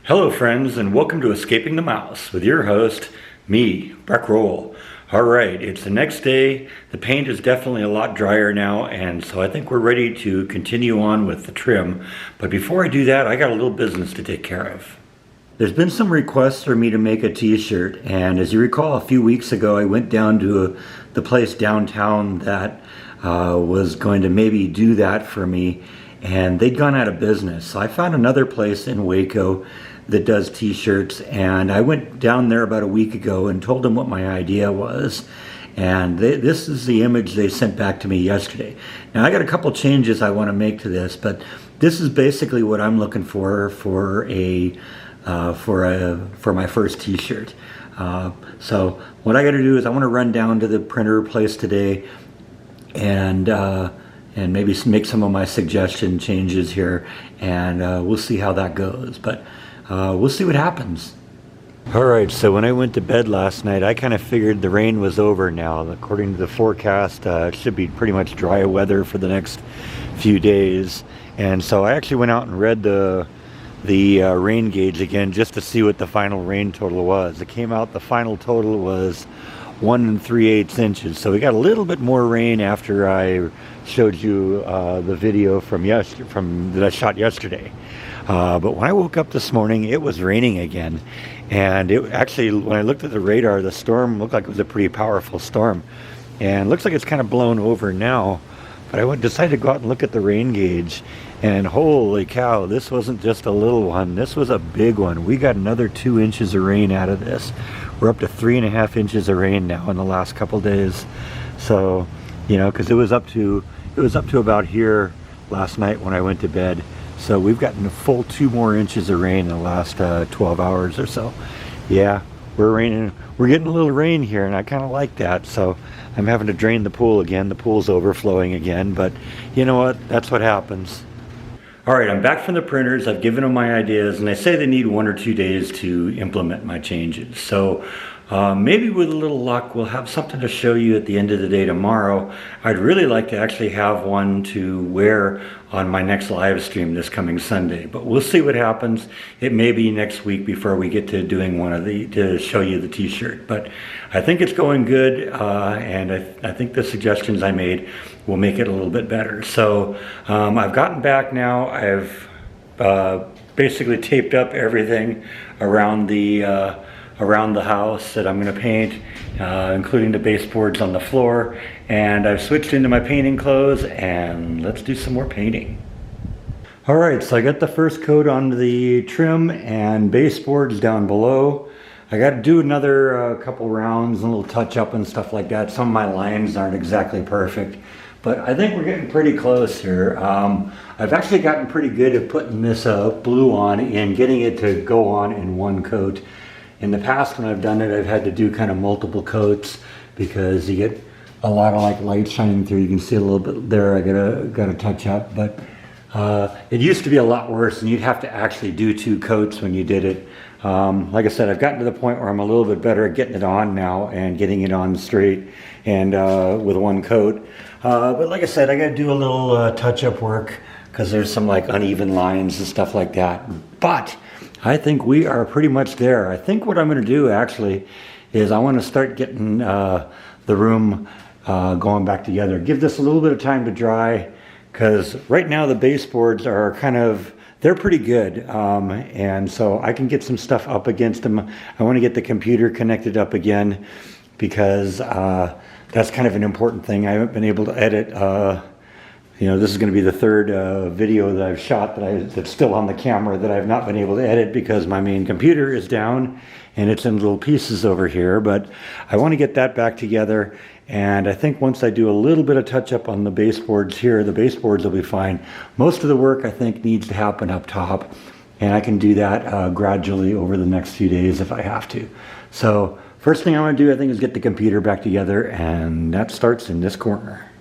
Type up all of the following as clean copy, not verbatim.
Hello friends, and welcome to Escaping the Mouse with your host, me, Breck Roll. Alright, it's the next day. The paint is definitely a lot drier now, and so I think we're ready to continue on with the trim. But before I do that, I got a little business to take care of. There's been some requests for me to make a t-shirt, and as you recall, a few weeks ago I went down to the place downtown that was going to maybe do that for me, and they'd gone out of business. So I found another place in Waco that does t-shirts, and I went down there about a week ago and told them what my idea was, and this is the image they sent back to me yesterday. Now I got a couple changes I want to make to this, but this is basically what I'm looking for my first t-shirt. So what I got to do is I want to run down to the printer place today and maybe make some of my suggestion changes here, and we'll see how that goes. But we'll see what happens. Alright, so when I went to bed last night, I kind of figured the rain was over now. According to the forecast, it should be pretty much dry weather for the next few days. And so I actually went out and read the rain gauge again just to see what the final rain total was. It came out, the final total was 1 3/8 inches. So we got a little bit more rain after I showed you the video that I shot yesterday. But when I woke up this morning, it was raining again. And it actually, when I looked at the radar, the storm looked like it was a pretty powerful storm. And it looks like it's kind of blown over now. But I decided to go out and look at the rain gauge. And holy cow, this wasn't just a little one. This was a big one. We got another 2 inches of rain out of this. We're up to 3.5 inches of rain now in the last couple days. So, you know, because it was up to about here last night when I went to bed. So we've gotten a full 2 more inches of rain in the last 12 hours or so. Yeah, we're getting a little rain here, and I kind of like that. So I'm having to drain the pool again. The pool's overflowing again, but you know what? That's what happens. All right, I'm back from the printers. I've given them my ideas, and they say they need 1 or 2 days to implement my changes. So maybe with a little luck, we'll have something to show you at the end of the day tomorrow. I'd really like to actually have one to wear on my next live stream this coming Sunday, but we'll see what happens. It may be next week before we get to doing to show you the t-shirt, but I think it's going good, and I think the suggestions I made will make it a little bit better. So I've gotten back now. I've basically taped up everything around the house that I'm going to paint, including the baseboards on the floor, and I've switched into my painting clothes, and let's do some more painting. Alright, so I got the first coat on the trim and baseboards down below. I got to do another couple rounds and a little touch up and stuff like that. Some of my lines aren't exactly perfect, but I think we're getting pretty close here. I've actually gotten pretty good at putting this blue on and getting it to go on in one coat. In the past, when I've done it, I've had to do kind of multiple coats because you get a lot of like light shining through. You can see a little bit there. I got to touch up, but it used to be a lot worse, and you'd have to actually do 2 coats when you did it. Like I said, I've gotten to the point where I'm a little bit better at getting it on now and getting it on straight and with 1 coat. But like I said, I got to do a little touch-up work because there's some like uneven lines and stuff like that. But I think we are pretty much there. I think what I'm going to do actually is I want to start getting the room going back together. Give this a little bit of time to dry, because right now the baseboards are they're pretty good, and so I can get some stuff up against them. I want to get the computer connected up again, because that's kind of an important thing. I haven't been able to edit. This is going to be the 3rd video that I've shot that's still on the camera that I've not been able to edit because my main computer is down and it's in little pieces over here. But I want to get that back together, and I think once I do a little bit of touch up on the baseboards here, the baseboards will be fine. Most of the work I think needs to happen up top, and I can do that gradually over the next few days if I have to. So first thing I want to do, I think, is get the computer back together, and that starts in this corner.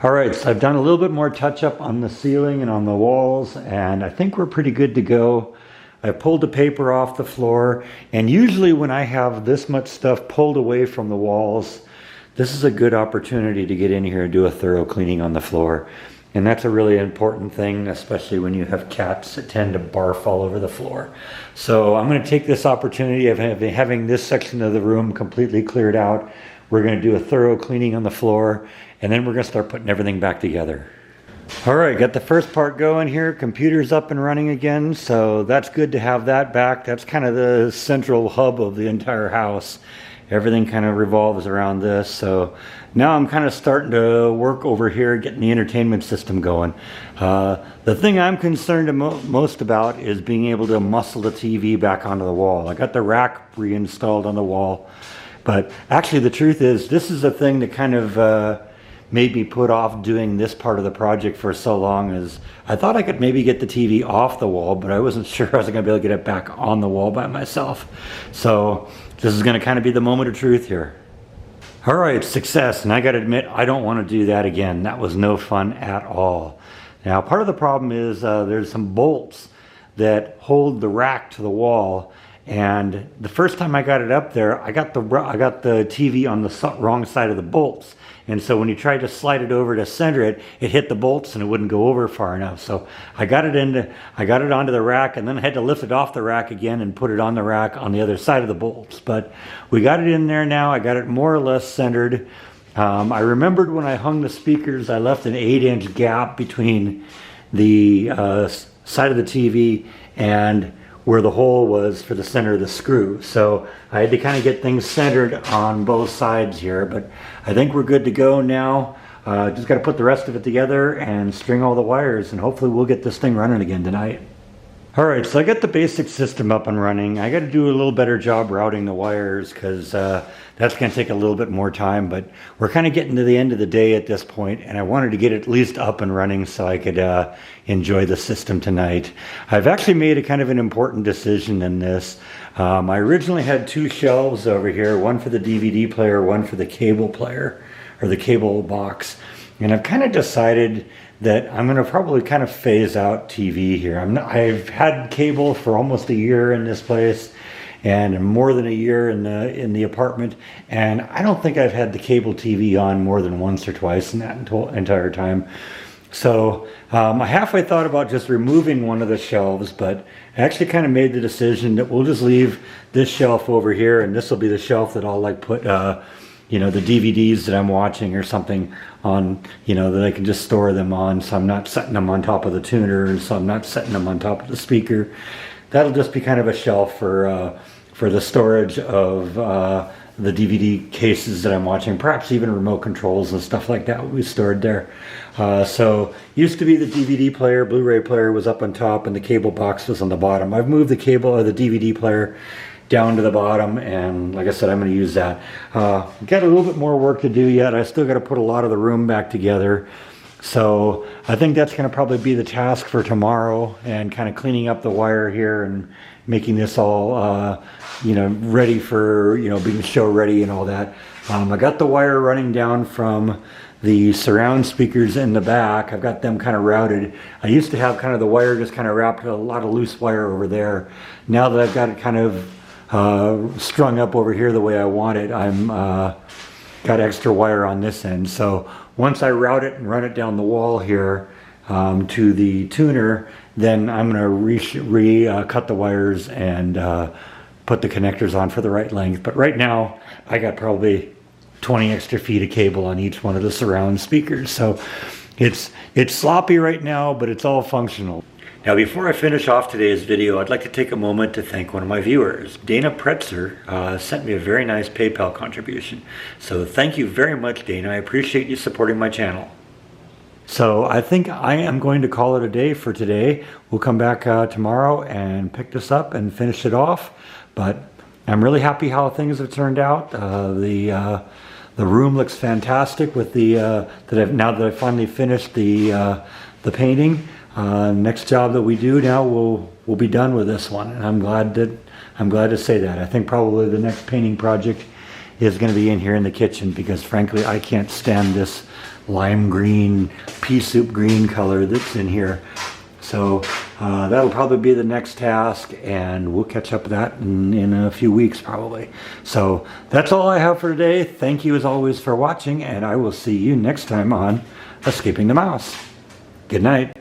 Alright, so I've done a little bit more touch up on the ceiling and on the walls, and I think we're pretty good to go. I pulled the paper off the floor, and usually when I have this much stuff pulled away from the walls, this is a good opportunity to get in here and do a thorough cleaning on the floor. And that's a really important thing, especially when you have cats that tend to barf all over the floor. So I'm going to take this opportunity of having this section of the room completely cleared out. We're going to do a thorough cleaning on the floor, and then we're going to start putting everything back together. All right, got the first part going here. Computer's up and running again, so that's good to have that back. That's kind of the central hub of the entire house. Everything kind of revolves around this. So now I'm kind of starting to work over here, getting the entertainment system going. The thing I'm concerned most about is being able to muscle the TV back onto the wall. I got the rack reinstalled on the wall, but actually the truth is this is a thing that kind of made me put off doing this part of the project for so long. As I thought I could maybe get the TV off the wall, but I wasn't sure I was going to be able to get it back on the wall by myself. So this is going to kind of be the moment of truth here. All right, success. And I got to admit, I don't want to do that again. That was no fun at all. Now, part of the problem is there's some bolts that hold the rack to the wall. And the first time I got it up there, I got the TV on the wrong side of the bolts. And so when you tried to slide it over to center it, it hit the bolts and it wouldn't go over far enough. So I got it onto the rack, and then I had to lift it off the rack again and put it on the rack on the other side of the bolts. But we got it in there now. I got it more or less centered. I remembered when I hung the speakers, I left an 8-inch gap between the side of the TV and where the hole was for the center of the screw. So I had to kind of get things centered on both sides here, but I think we're good to go now. Just got to put the rest of it together and string all the wires, and hopefully we'll get this thing running again tonight. All right, so I got the basic system up and running. I got to do a little better job routing the wires because that's going to take a little bit more time, but we're kind of getting to the end of the day at this point, and I wanted to get it at least up and running so I could enjoy the system tonight. I've actually made a kind of an important decision in this. I originally had 2 shelves over here, one for the DVD player, one for the cable player, or the cable box, and I've kind of decided that I'm going to probably kind of phase out TV here. I've had cable for almost a year in this place, and more than a year in the apartment, and I don't think I've had the cable TV on more than once or twice in that entire time. So I halfway thought about just removing one of the shelves, but I actually kind of made the decision that we'll just leave this shelf over here, and this will be the shelf that I'll like put the DVDs that I'm watching or something on, that I can just store them on, so I'm not setting them on top of the tuner, so I'm not setting them on top of the speaker. That'll just be kind of a shelf for the storage of the DVD cases that I'm watching, perhaps even remote controls and stuff like that will be stored there. So used to be the DVD player, Blu-ray player was up on top and the cable box was on the bottom. I've moved the cable or the DVD player down to the bottom, and like I said, I'm going to use that. Got a little bit more work to do yet. I still got to put a lot of the room back together. So I think that's going to probably be the task for tomorrow, and kind of cleaning up the wire here and making this all ready for being show ready and all that. I got the wire running down from the surround speakers in the back. I've got them kind of routed. I used to have kind of the wire just kind of wrapped, a lot of loose wire over there. Now that I've got it kind of strung up over here the way I want it, I'm got extra wire on this end. So once I route it and run it down the wall here to the tuner, then I'm going to cut the wires and put the connectors on for the right length. But right now I got probably 20 extra feet of cable on each one of the surround speakers. So it's sloppy right now, but it's all functional. Now, before I finish off today's video, I'd like to take a moment to thank one of my viewers. Dana Pretzer sent me a very nice PayPal contribution. So thank you very much, Dana. I appreciate you supporting my channel. So I think I am going to call it a day for today. We'll come back tomorrow and pick this up and finish it off. But I'm really happy how things have turned out. The room looks fantastic with now that I finally finished the painting. Next job that we do now, we'll be done with this one, and I'm glad to say that. I think probably the next painting project is going to be in here in the kitchen, because frankly I can't stand this lime green, pea soup green color that's in here. So that'll probably be the next task, and we'll catch up with that in a few weeks probably. So that's all I have for today. Thank you as always for watching, and I will see you next time on Escaping the Mouse. Good night.